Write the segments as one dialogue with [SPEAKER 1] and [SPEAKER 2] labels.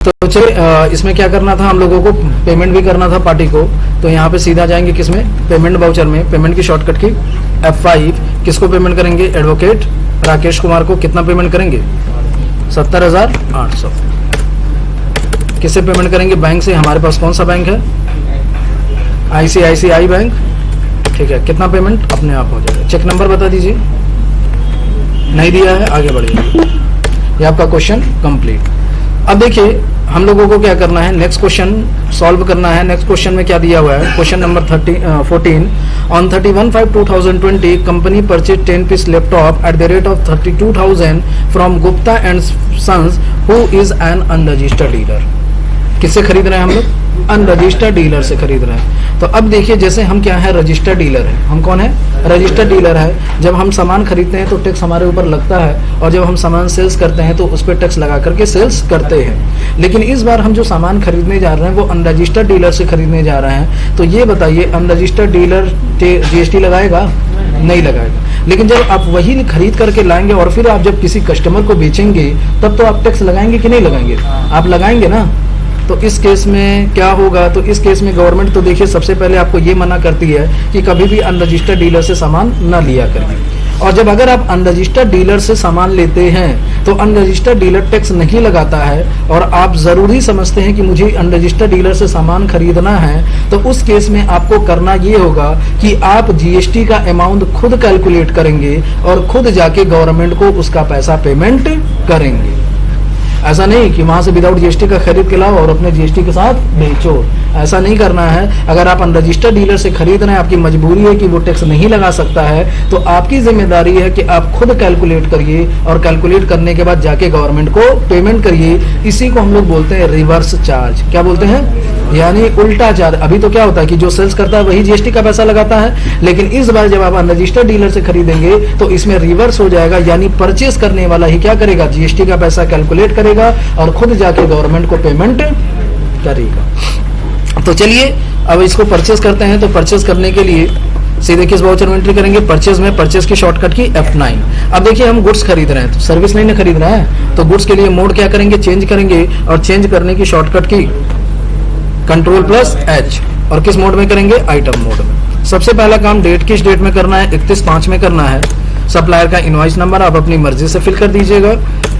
[SPEAKER 1] तो चलिए इसमें क्या करना था, हम लोगों को पेमेंट भी करना था पार्टी को। तो यहाँ पे सीधा जाएंगे किसमें, पेमेंट वाउचर में। पेमेंट की शॉर्टकट की F5। किसको पेमेंट करेंगे, एडवोकेट राकेश कुमार को। कितना पेमेंट करेंगे, 70,800। किससे पेमेंट करेंगे, बैंक से। हमारे पास कौन सा बैंक है, ICICI बैंक, ठीक है। कितना पेमेंट अपने आप हो जाएगा। चेक नंबर बता दीजिए, नहीं दिया है, आगे बढ़िए। ये आपका क्वेश्चन कंप्लीट। अब देखिए हम लोगों को क्या करना है, नेक्स्ट क्वेश्चन सॉल्व करना है। नेक्स्ट क्वेश्चन में क्या दिया हुआ है, question number 14। On 31/5/2020 company purchase 10 piece laptop at the rate of 32,000 from Gupta and sons who is an unregistered dealer. किससे खरीद रहे हैं हम लोग, अनरजिस्टर्ड डीलर से खरीद रहे हैं। तो अब देखिए जैसे हम क्या है, रजिस्टर्ड डीलर है। हम कौन है, रजिस्टर्ड डीलर है। जब हम सामान खरीदते हैं तो टैक्स हमारे ऊपर लगता है, और जब हम सामान सेल्स करते हैं तो उस पर टैक्स लगा करके सेल्स करते हैं। लेकिन इस बार हम जो सामान खरीदने जा रहे हैं वो अनरजिस्टर्ड डीलर से खरीदने जा रहे हैं। तो ये बताइए अनरजिस्टर्ड डीलर GST लगाएगा, नहीं लगाएगा। लेकिन जब आप वही खरीद करके लाएंगे और फिर आप जब किसी कस्टमर को बेचेंगे तब तो आप टैक्स लगाएंगे कि नहीं लगाएंगे, आप लगाएंगे ना। तो इस केस में क्या होगा, तो इस केस में गवर्नमेंट तो देखिए सबसे पहले आपको ये मना करती है कि कभी भी अनरजिस्टर्ड डीलर से सामान न लिया करिए। और जब अगर आप अनरजिस्टर्ड डीलर से सामान लेते हैं तो अनरजिस्टर्ड डीलर टैक्स नहीं लगाता है, और आप जरूरी समझते हैं कि मुझे अनरजिस्टर्ड डीलर से सामान खरीदना है, तो उस केस में आपको करना ये होगा कि आप GST का अमाउंट खुद कैलकुलेट करेंगे और खुद जाके गवर्नमेंट को उसका पैसा पेमेंट करेंगे। ऐसा नहीं कि वहां से विदाउट GST का खरीद के लाओ और अपने GST के साथ बेचो, ऐसा नहीं करना है। अगर आप अनरजिस्टर्ड डीलर से खरीद रहे हैं, आपकी मजबूरी है कि वो टैक्स नहीं लगा सकता है, तो आपकी जिम्मेदारी है कि आप खुद कैलकुलेट करिए और कैलकुलेट करने के बाद जाके गवर्नमेंट को पेमेंट करिए। इसी को हम लोग बोलते हैं रिवर्स चार्ज। क्या बोलते हैं, यानी उल्टा चार्ज। अभी तो क्या होता है कि जो सेल्स करता है वही GST का पैसा लगाता है, लेकिन इस बार जब आप अनरजिस्टर्ड डीलर से खरीदेंगे तो इसमें रिवर्स हो जाएगा, यानी परचेस करने वाला ही क्या करेगा, GST का पैसा कैलकुलेट करेगा और खुद जाके गवर्नमेंट को पेमेंट करेगा। तो चलिए अब इसको परचेस करते हैं। तो परचेस करने के लिए सीधे किस वाउचर में एंट्री करेंगे, परचेस में। परचेस की शॉर्टकट की F9। अब देखिए हम गुड्स खरीद रहे हैं, तो सर्विस नहीं ना खरीद रहे हैं, तो गुड्स के लिए मोड क्या करेंगे, चेंज करेंगे। और चेंज करने की शॉर्टकट की Ctrl+H। और किस मोड में करेंगे, आइटम मोड में। सबसे पहला काम डेट, किस डेट में करना है, 31/5 में करना है। सप्लायर का इनवॉइस नंबर आप अपनी मर्जी से फिल कर दीजिएगा।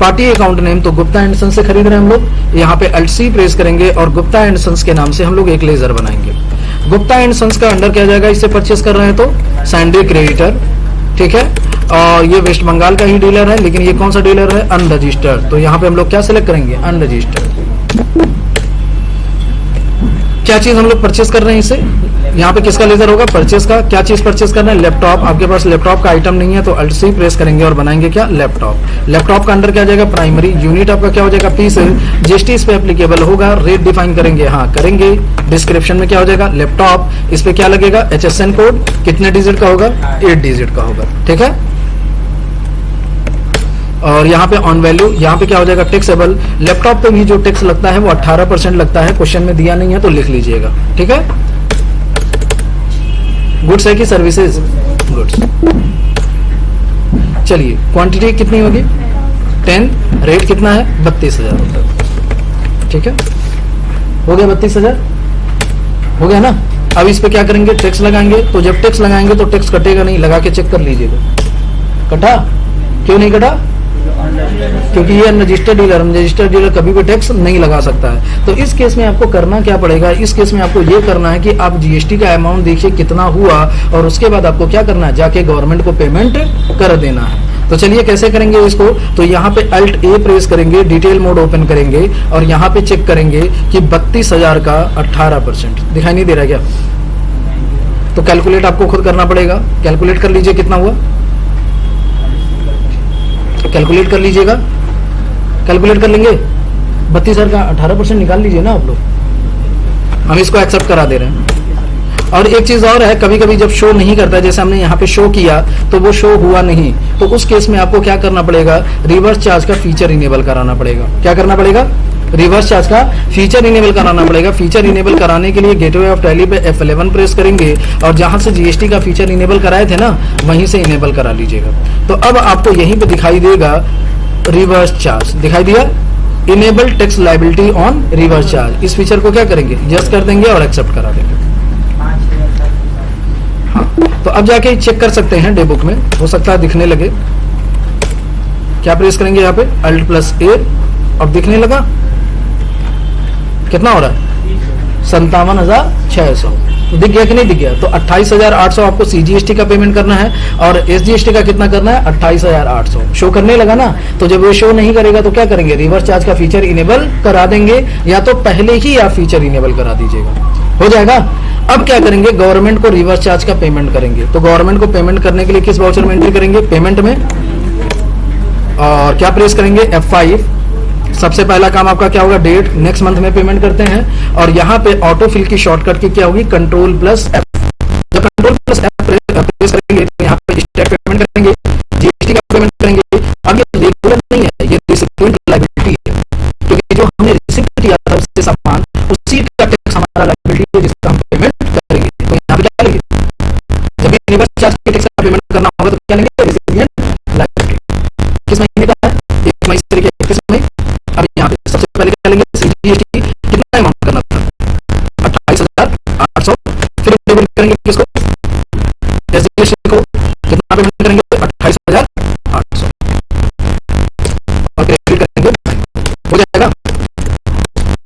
[SPEAKER 1] पार्टी अकाउंट नेम, तो गुप्ता एंड सन्स से खरीद रहे हैं हम लोग। यहाँ पे Alt+C प्रेस करेंगे और गुप्ता एंड सन्स के नाम से हम लोग एक लेजर बनाएंगे। गुप्ता एंड सन्स का अंडर क्या जाएगा, इससे परचेस कर रहे हैं तो सैंडी क्रेडिटर, ठीक है। और ये वेस्ट बंगाल का ही डीलर है, लेकिन ये कौन सा डीलर है, अनरजिस्टर्ड। तो यहाँ पे हम लोग क्या सिलेक्ट करेंगे, अनरजिस्टर्ड। क्या चीज हम लोग परचेस कर रहे हैं इसे, यहाँ पे किसका लेजर होगा, परचेस का। क्या चीज परचेस करना है, लैपटॉप। आपके पास लैपटॉप का आइटम नहीं है तो Alt+C प्रेस करेंगे और बनाएंगे क्या, लैपटॉप। लैपटॉप का अंडर क्या जाएगा, प्राइमरी। यूनिट आपका क्या हो जाएगा, पीस है। GST इस पे एप्लीकेबल होगा। रेट डिफाइन करेंगे, हाँ करेंगे। डिस्क्रिप्शन में क्या हो जाएगा, लैपटॉप। इस पे क्या लगेगा, HSN कोड कितने डिजिट का होगा, 8 डिजिट का होगा, ठीक है। और यहाँ पे ऑन वैल्यू, यहाँ पे क्या हो जाएगा, टैक्सेबल। लैपटॉप पे भी जो टैक्स लगता है वो 18% लगता है। क्वेश्चन में दिया नहीं है तो लिख लीजिएगा, ठीक है। गुड्स है कि सर्विसेज, गुड्स। चलिए क्वांटिटी कितनी होगी, 10। रेट कितना है, 32,000 रुपये, ठीक है। हो गया 32,000, हो गया ना। अब इस पे क्या करेंगे, टैक्स लगाएंगे। तो जब टैक्स लगाएंगे तो टैक्स कटेगा नहीं, लगा के चेक कर लीजिएगा। कटा, क्यों नहीं कटा, क्योंकि ये अनरजिस्टर्ड डीलर कभी भी टैक्स नहीं लगा सकता है। तो इस केस में आपको करना क्या पड़ेगा, इस केस में आपको ये करना है कि आप GST का अमाउंट देखिए कितना हुआ, और उसके बाद आपको क्या करना है, जाके गवर्नमेंट को पेमेंट कर देना है। तो चलिए कैसे करेंगे इसको, तो यहाँ पे Alt+A प्रेस करेंगे, डिटेल मोड ओपन करेंगे और यहाँ पे चेक करेंगे कि 32,000 का 18%। दिखाई नहीं दे रहा क्या, तो कैलकुलेट आपको खुद करना पड़ेगा। कैलकुलेट कर लीजिए कितना हुआ, कैलकुलेट कर लीजिएगा। कैलकुलेट कर लेंगे, 32,000 का 18% निकाल लीजिए ना आप लोग। हम इसको एक्सेप्ट करा दे रहे हैं। और एक चीज और है, कभी कभी जब शो नहीं करता, जैसे हमने यहाँ पे शो किया तो वो शो हुआ नहीं, तो उस केस में आपको क्या करना पड़ेगा, रिवर्स चार्ज का फीचर इनेबल कराना पड़ेगा। क्या करना पड़ेगा, रिवर्स चार्ज का फीचर इनेबल कराना पड़ेगा। फीचर इनेबल कराने के लिए गेटवे ऑफ टैली पे F11 प्रेस करेंगे और जहां से GST का फीचर इनेबल कराए थे ना, वहीं से इनेबल करा लीजिएगा। तो अब आपको यहीं पे दिखाई देगा रिवर्स चार्ज, दिखाई दिया। Enable tax liability on reverse charge, इस फीचर को क्या करेंगे, यस कर देंगे और एक्सेप्ट करा देंगे। हाँ, तो अब जाके चेक कर सकते हैं डे बुक में, हो सकता है दिखने लगे। क्या प्रेस करेंगे यहाँ पे अल्ट प्लस ए और दिखने लगा कितना हो रहा है 57,600। दिख गया कि नहीं दिख गया? तो 28,800 आपको सीजीएसटी का पेमेंट करना है और एसजीएसटी का कितना करना है 28,800। शो करने लगा ना, तो जब ये शो नहीं करेगा तो क्या करेंगे, रिवर्स चार्ज का फीचर इनेबल करा देंगे, या तो पहले ही आप फीचर इनेबल करा दीजिएगा, हो जाएगा। अब क्या करेंगे, गवर्नमेंट को रिवर्स चार्ज का पेमेंट करेंगे। तो गवर्नमेंट को पेमेंट करने के लिए किस वाउचर में एंट्री करेंगे, पेमेंट में, और क्या प्रेस करेंगे F5। सबसे पहला काम आपका क्या होगा, डेट, नेक्स्ट मंथ में पेमेंट करते हैं, और यहाँ पे ऑटो फिल की शॉर्टकट की क्या होगी, कंट्रोल प्लस F। जब कंट्रोल प्लस F प्रेस करेंगे तो यहाँ पे स्टेट पेमेंट करेंगे, जीएसटी का पेमेंट करेंगे। अब ये रेगुलर नहीं है, ये रिसिपिएंट लायबिलिटी है, क्योंकि जो हमने रिसिप्ट किया था उससे सामान, उसी का टैक्स हमारा लायबिलिटी है जिसका हम पेमेंट करेंगे। तो यहाँ पे क्या लेंगे, जब रिवर्स चार्ज के टैक्स का पेमेंट करना होगा तो क्या लेंगे, रिसिपिएंट लायबिलिटी। किस महीने का है, 1 मई से लेकर 31 मई। अब यहाँ पे सबसे पहले क्या लेंगे, सीजीएसटी कितना अमाउंट करना था 28,800। फिर पेमेंट करेंगे किसको, एसजीएसटी को, कितना पेमेंट करेंगे 28,800 और क्रेडिट करेंगे, हो जाएगा,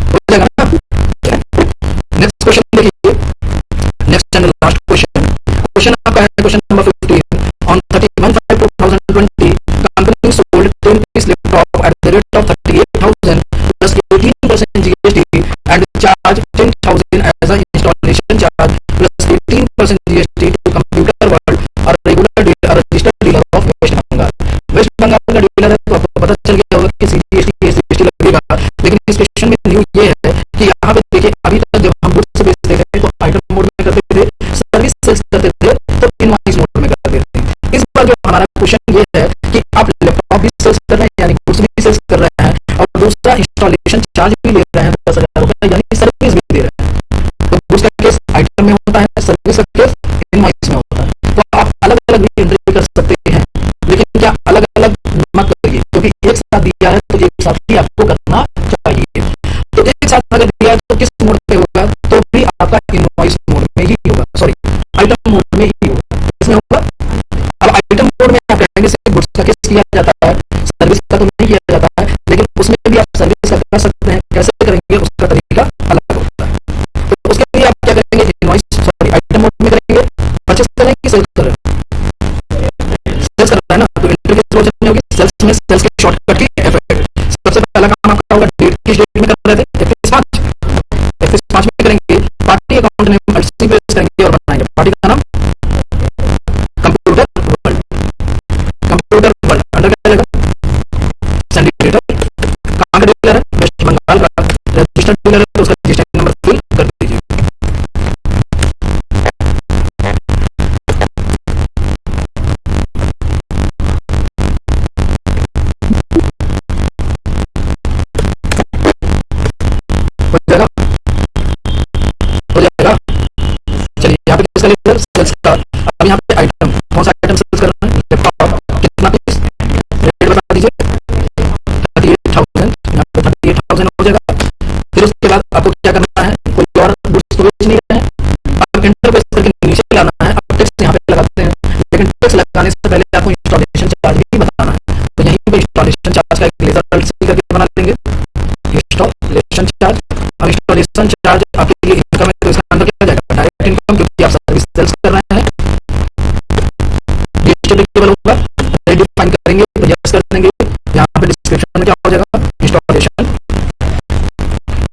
[SPEAKER 1] हो जाएगा ना। नेक्स्ट क्वेश्चन देखिए, next and last question, question आपका है question number 15। On 31/5/2020 company sold 10 piece laptop at the rate of 38,000 plus 18% GST and charge 10,000 as a installation charge plus 18% GST to computer world और regular dealer, registered dealer of West Bengal. West Bengal का dealer है तो आपको पता चल गया होगा कि सीजीएसटी एसजीएसटी लगेगा। लेकिन इस क्वेश्चन में न्यू ये है कि यहाँ पे देखिए, अभी तक जब हम गुड्स बेचते थे तो आइटम मोड में करते थे, सर्विस सेल्स करते थे तो इनवॉइस मोड में करते थे। इस बार जो हमारा क्वेश्चन ये है कि आप लैपटॉप भी सेल्स कर रहे हैं, यानी गुड्स भी सेल्स कर रहे हैं, और दूसरा इंस्टॉलेशन चार्ज भी ले रहे हैं 10,000 रुपए, यानी सर्विस भी दे रहे हैं। तो गुड्स का केस आइटम में होता है, सर्विस का केस इनवॉइस में होता है। तो आप अलग अलग भी एंट्री कर सकते हैं, लेकिन क्या अलग अलग मत करिए, क्योंकि एक साथ दिया है तो एक साथ ही आपको करना चाहिए। तो एक साथ अगर दिया है तो किस मोड पे होगा, तो भी आपका इनवॉइस मोड में ही होगा, सॉरी आइटम मोड में ही होगा, इसमें होगा। अब आइटम मोड में आप कहेंगे सिर्फ गुड्स का केस किया जाता है, सर्विस का तो नहीं किया जाता है, लेकिन उसमें भी आप सर्विस का कर सकते हैं। कैसे करेंगे उसका तरीका अलग होता है। तो उसके लिए आप क्या करेंगे, इनवॉइस सॉरी आइटम मोड में करेंगे, परचेस करेंगे, सेल्स कर रहे हैं, सेल्स कर रहा है ना, तो एंट्री किस वर्जन में होगी, सेल्स में, सेल्स के शॉर्टकट की इफेक्ट। सबसे पहला काम आपका होगा, डेट किस डेट में कर रहे थे, 31/5 में करेंगे। पार्टी अकाउंट में अल्टी प्रेस करेंगे और बनाएंगे पार्टी का नाम computer world, computer world under क्या जाएगा, सिंडिकेटर, कहाँ का डीलर है, वेस्ट बंगाल का, रजिस्टर्ड डीलर है तो उसका रजिस्ट्रेशन नंबर फिल कर दीजिए। हो जाएगा, हो जाएगा। चलिए यहाँ पे किसका लेकर सेल्स का, अब यहाँ पे आइटम, कौन सा आइटम सेल्स करना है, लैपटॉप, कितना पीस, रेट बता दीजिए 38,000, यहाँ पे 38,000 हो जाएगा। फिर उसके बाद आपको क्या करना है, कोई और गुड्स तो बेच नहीं रहे हैं, अब एंटर प्रेस करके नीचे लाना है। अब टैक्स यहाँ पे लगाते हैं, लेकिन टैक्स लगाने से पहले आपको इंस्टॉलेशन चार्ज भी बताना है। तो यहीं पे इंस्टॉलेशन चार्ज का एक लेजर अल्ट सी करके बना देंगे, इंस्टॉलेशन चार्ज। अब इंस्टॉलेशन चार्ज आपके लिए इनकम है तो इसका अंदर क्या जाएगा, डायरेक्ट इनकम, क्योंकि आप सर्विस सेल्स कर रहे हैं। डिस्ट्रीब्यूटेबल होगा, डिफाइन करेंगे तो यस कर देंगे। यहाँ पे डिस्क्रिप्शन में क्या हो जाएगा, इंस्टॉलेशन,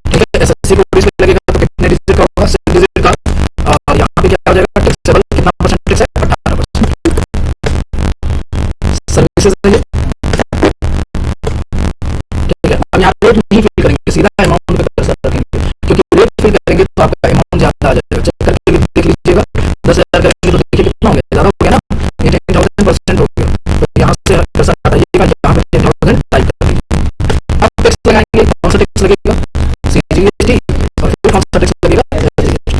[SPEAKER 1] ठीक है। एसएससी कोड इसमें लगेगा तो कितने डिजिट का होगा, 6 डिजिट का, और यहाँ पे क्या हो जाएगा, टैक्सेबल कितना परसेंट टैक्स है, 18%। सर्विसेज है, ठीक है। अब यहाँ रेट नहीं फिल करेंगे, सीधा अमाउंट पे कर सकेंगे, क्योंकि रेट फिल करेंगे तो आपका अमाउंट ज्यादा आ जाएगा। चेक करके देख लीजिएगा, 10,000 करेंगे तो देखिए कितना हो गया, ज्यादा हो गया ना, ये 10,000% हो गया। तो यहाँ से पैसा हटाइएगा, यहाँ पे 10,000 टाइप कर दीजिए। अब टैक्स लगाएंगे, कौन सा टैक्स लगेगा, सीजीएसटी, और फिर कौन सा टैक्स लगेगा, एसजीएसटी।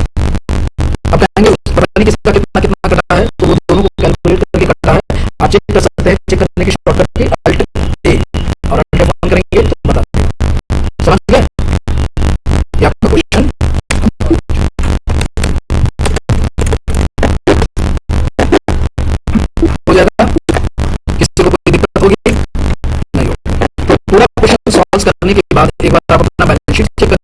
[SPEAKER 1] अब कहेंगे पता नहीं किसका कितना कितना कटा है, तो वो दोनों को कैलकुलेट करके कटा है, आप चेक कर सकते हैं। चेक करने की शॉर्टकट की अल्ट ए, और अल्ट ऑन करेंगे तो बता देगा। ठीक है।